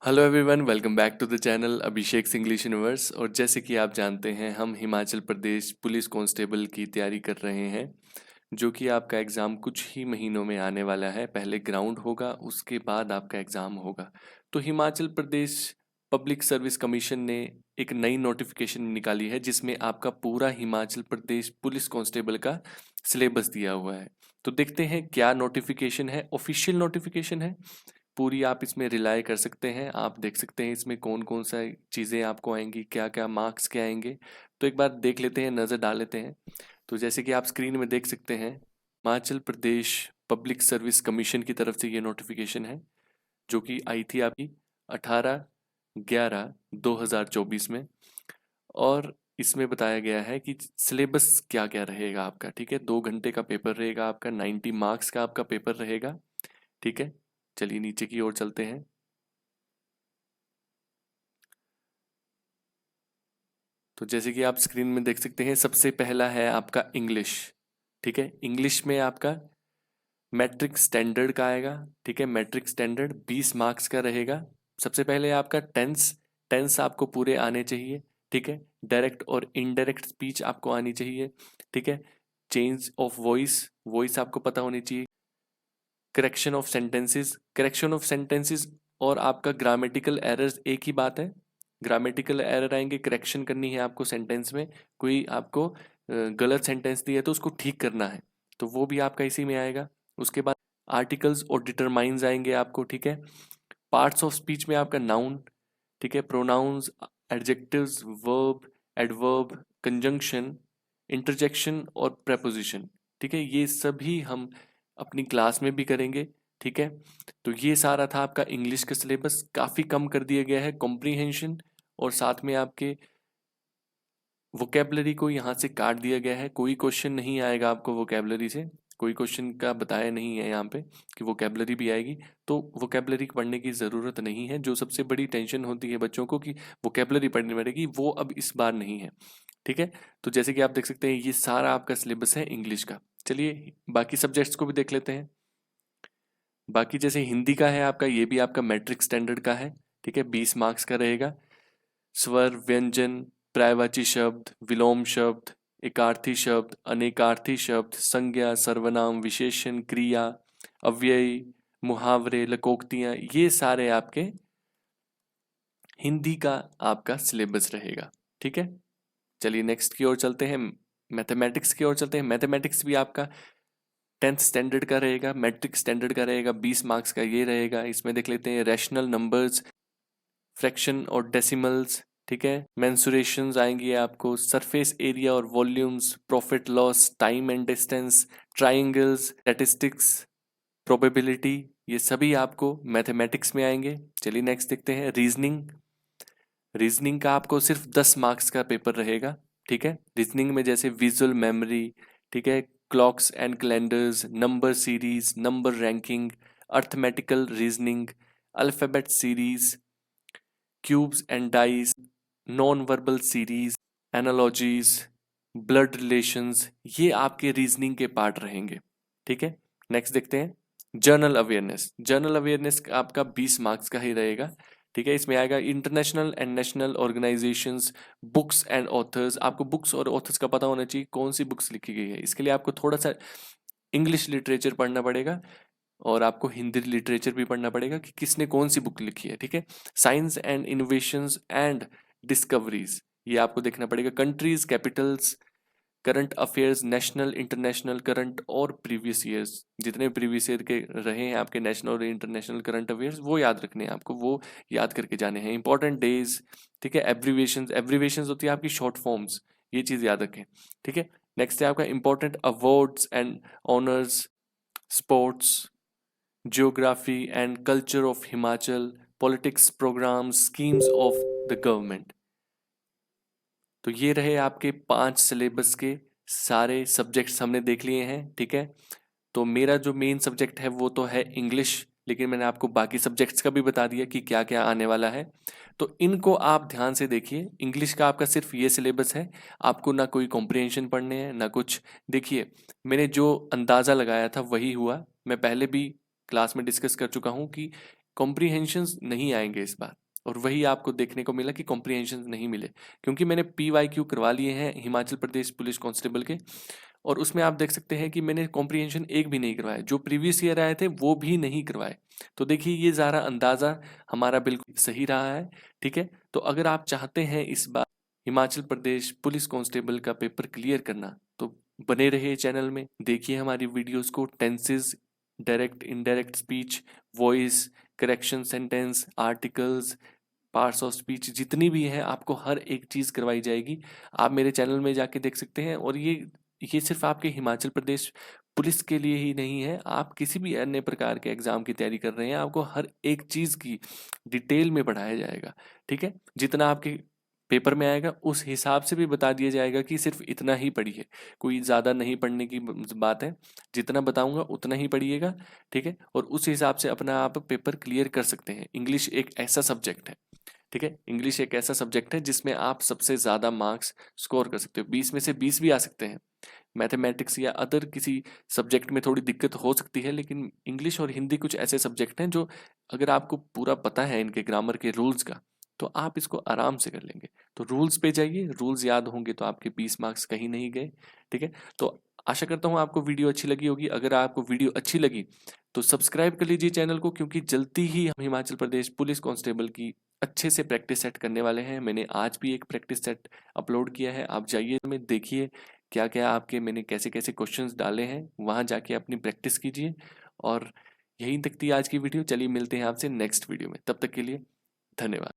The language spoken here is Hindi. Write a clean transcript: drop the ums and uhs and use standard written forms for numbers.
Hello everyone, welcome back to the channel Abhishek English universe. और जैसे कि आप जानते हैं, हम हिमाचल प्रदेश पुलिस कांस्टेबल की तैयारी कर रहे हैं, जो कि आपका एग्ज़ाम कुछ ही महीनों में आने वाला है। पहले ग्राउंड होगा, उसके बाद आपका एग्ज़ाम होगा। तो Himachal Pradesh public service commission ने एक नई नोटिफिकेशन निकाली है, जिसमें आपका पूरा हिमाचल प्रदेश पुलिस कांस्टेबल का सिलेबस दिया हुआ है। तो देखते हैं क्या नोटिफिकेशन है। ऑफिशियल नोटिफिकेशन है, पूरी आप इसमें रिलाय कर सकते हैं। आप देख सकते हैं इसमें कौन कौन सा चीज़ें आपको आएंगी, क्या क्या मार्क्स क्या आएंगे। तो एक बार देख लेते हैं, नज़र डाल लेते हैं। तो जैसे कि आप स्क्रीन में देख सकते हैं, Himachal Pradesh public service commission की तरफ से ये नोटिफिकेशन है, जो कि आई थी आपकी 18/11/2024 में। और इसमें बताया गया है कि सिलेबस क्या क्या रहेगा आपका। ठीक है, 2 घंटे का पेपर रहेगा आपका, 90 मार्क्स का आपका पेपर रहेगा। ठीक है, चलिए नीचे की ओर चलते हैं। तो जैसे कि आप स्क्रीन में देख सकते हैं, सबसे पहला है आपका इंग्लिश। ठीक है, इंग्लिश में आपका मैट्रिक स्टैंडर्ड का आएगा। ठीक है, मैट्रिक स्टैंडर्ड 20 मार्क्स का रहेगा। सबसे पहले आपका टेंस, टेंस आपको पूरे आने चाहिए। ठीक है, डायरेक्ट और इनडायरेक्ट स्पीच आपको आनी चाहिए। ठीक है, चेंज ऑफ वॉइस, वॉइस आपको पता होनी चाहिए। Correction of sentences, correction of sentences और आपका ग्रामेटिकल एरर्स एक ही बात है। ग्रामेटिकल एरर आएंगे, करेक्शन करनी है आपको सेंटेंस में। कोई आपको गलत सेंटेंस दिया है तो उसको ठीक करना है, तो वो भी आपका इसी में आएगा। उसके बाद आर्टिकल्स और डिटरमाइंस आएंगे आपको। ठीक है, पार्ट्स ऑफ स्पीच में आपका नाउन, ठीक है, pronouns, adjectives, verb, adverb, conjunction, interjection और प्रेपोजिशन। ठीक है, ये सभी हम अपनी क्लास में भी करेंगे। ठीक है, तो ये सारा था आपका इंग्लिश का सिलेबस। काफ़ी कम कर दिया गया है कॉम्प्रीहेंशन, और साथ में आपके वोकेबलरी को यहाँ से काट दिया गया है। कोई क्वेश्चन नहीं आएगा आपको वोकेबलरी से, कोई क्वेश्चन का बताया नहीं है यहाँ पे कि वोकेबलरी भी आएगी। तो वोकेबलरी पढ़ने की ज़रूरत नहीं है। जो सबसे बड़ी टेंशन होती है बच्चों को कि वोकेबलरी पढ़नी पड़ेगी, वो अब इस बार नहीं है। ठीक है, तो जैसे कि आप देख सकते हैं, ये सारा आपका सिलेबस है इंग्लिश का। चलिए बाकी सब्जेक्ट्स को भी देख लेते हैं। बाकी जैसे हिंदी का है आपका, ये भी आपका मैट्रिक स्टैंडर्ड का है। ठीक है, 20 मार्क्स का रहेगा। स्वर, व्यंजन, पर्यायवाची शब्द, विलोम शब्द, एकार्थी शब्द, अनेकार्थी शब्द, संज्ञा, सर्वनाम, विशेषण, क्रिया, अव्यय, मुहावरे, लकोक्तियां, ये सारे आपके हिंदी का आपका सिलेबस रहेगा। ठीक है, चलिए नेक्स्ट की ओर चलते हैं, मैथमेटिक्स की ओर चलते हैं। मैथमेटिक्स भी आपका 10th स्टैंडर्ड का रहेगा, मैट्रिक स्टैंडर्ड का रहेगा, 20 मार्क्स का ये रहेगा। इसमें देख लेते हैं रैशनल नंबर्स, फ्रैक्शन और डेसिमल्स। ठीक है, मेंसुरेशंस आएंगी आपको, सरफेस एरिया और volumes, profit loss, time and distance, triangles, statistics, probability, ये सभी आपको मैथमेटिक्स में आएंगे। चलिए नेक्स्ट देखते हैं रीजनिंग। रीजनिंग का आपको सिर्फ 10 मार्क्स का पेपर रहेगा। ठीक है, रीजनिंग में जैसे विजुअल मेमोरी, ठीक है, clocks and calendars, number series, number ranking, arithmetical reasoning, alphabet series, cubes and dice, non verbal series, analogies, blood relations, ये आपके रीजनिंग के पार्ट रहेंगे। ठीक है, नेक्स्ट देखते हैं जर्नल अवेयरनेस। जर्नल अवेयरनेस आपका 20 मार्क्स का ही रहेगा। ठीक है, इसमें आएगा international and national organisations, books and authors. आपको बुक्स और ऑथर्स का पता होना चाहिए, कौन सी बुक्स लिखी गई है। इसके लिए आपको थोड़ा सा इंग्लिश लिटरेचर पढ़ना पड़ेगा, और आपको हिंदी लिटरेचर भी पढ़ना पड़ेगा कि किसने कौन सी बुक लिखी है। ठीक है, science and innovations and discoveries, ये आपको देखना पड़ेगा। Countries, Capitals, current affairs, national, international, current और प्रीवियस ईयर्स, जितने प्रीवियस ईयर के रहे हैं आपके नेशनल और इंटरनेशनल करंट अफेयर्स, वो याद रखने हैं आपको, वो याद करके जाने हैं। इंपॉर्टेंट डेज, ठीक है, एब्रीवेशंस, एब्रीवेशंस होती है आपकी शॉर्ट फॉर्म्स, ये चीज़ याद रखें। ठीक है, नेक्स्ट है आपका important awards and honours, sports, geography and culture of Himachal, politics, programmes, schemes of the government. तो ये रहे आपके 5 सिलेबस के सारे सब्जेक्ट्स हमने देख लिए हैं। ठीक है, तो मेरा जो मेन सब्जेक्ट है वो तो है इंग्लिश, लेकिन मैंने आपको बाकी सब्जेक्ट्स का भी बता दिया कि क्या क्या आने वाला है। तो इनको आप ध्यान से देखिए। इंग्लिश का आपका सिर्फ ये सिलेबस है, आपको ना कोई कॉम्प्रिहेंशन पढ़ने हैं ना कुछ। देखिए, मैंने जो अंदाज़ा लगाया था वही हुआ। मैं पहले भी क्लास में डिस्कस कर चुका हूँ कि कॉम्प्रीहेंशंस नहीं आएंगे इस बार। और वही आपको देखने को मिला कि कॉम्प्रीहेंशंस नहीं मिले, क्योंकि मैंने PYQ करवा लिए हैं हिमाचल प्रदेश पुलिस कांस्टेबल के, और उसमें आप देख सकते हैं कि मैंने कॉम्प्रीहेंशन एक भी नहीं करवाया, जो प्रीवियस ईयर आए थे वो भी नहीं करवाए। तो देखिए ये ज़रा अंदाज़ा हमारा बिल्कुल सही रहा है, ठीक है। तो अगर आप चाहते हैं इस बार हिमाचल प्रदेश पुलिस कांस्टेबल का पेपर क्लियर करना, तो बने रहिए चैनल में, देखिए हमारी वीडियोस को, tenses, direct indirect speech, voice, correction sentence, articles, parts of speech, जितनी भी है आपको हर एक चीज़ करवाई जाएगी। आप मेरे चैनल में जाके देख सकते हैं। और ये सिर्फ आपके हिमाचल प्रदेश पुलिस के लिए ही नहीं है, आप किसी भी अन्य प्रकार के एग्जाम की तैयारी कर रहे हैं, आपको हर एक चीज़ की डिटेल में पढ़ाया जाएगा, ठीक है। जितना आपके पेपर में आएगा उस हिसाब से भी बता दिया जाएगा कि सिर्फ इतना ही पढ़िए, कोई ज़्यादा नहीं पढ़ने की बात है, जितना बताऊंगा उतना ही पढ़िएगा, ठीक है। और उस हिसाब से अपना आप पेपर क्लियर कर सकते हैं। इंग्लिश एक ऐसा सब्जेक्ट है, ठीक है, इंग्लिश एक ऐसा सब्जेक्ट है जिसमें आप सबसे ज़्यादा मार्क्स स्कोर कर सकते हो, 20 में से 20 भी आ सकते हैं। मैथमेटिक्स या अदर किसी सब्जेक्ट में थोड़ी दिक्कत हो सकती है, लेकिन इंग्लिश और हिंदी कुछ ऐसे सब्जेक्ट हैं जो अगर आपको पूरा पता है इनके ग्रामर के रूल्स का, तो आप इसको आराम से कर लेंगे। तो रूल्स पे जाइए, रूल्स याद होंगे तो आपके 20 मार्क्स कहीं नहीं गए, ठीक है। तो आशा करता हूँ आपको वीडियो अच्छी लगी होगी। अगर आपको वीडियो अच्छी लगी तो सब्सक्राइब कर लीजिए चैनल को, क्योंकि जल्दी ही हम हिमाचल प्रदेश पुलिस कांस्टेबल की अच्छे से प्रैक्टिस सेट करने वाले हैं। मैंने आज भी एक प्रैक्टिस सेट अपलोड किया है, आप जाइए में देखिए क्या क्या आपके मैंने कैसे कैसे क्वेश्चंस डाले हैं, वहाँ जाके अपनी प्रैक्टिस कीजिए। और यहीं तक थी आज की वीडियो। चलिए मिलते हैं आपसे नेक्स्ट वीडियो में, तब तक के लिए धन्यवाद।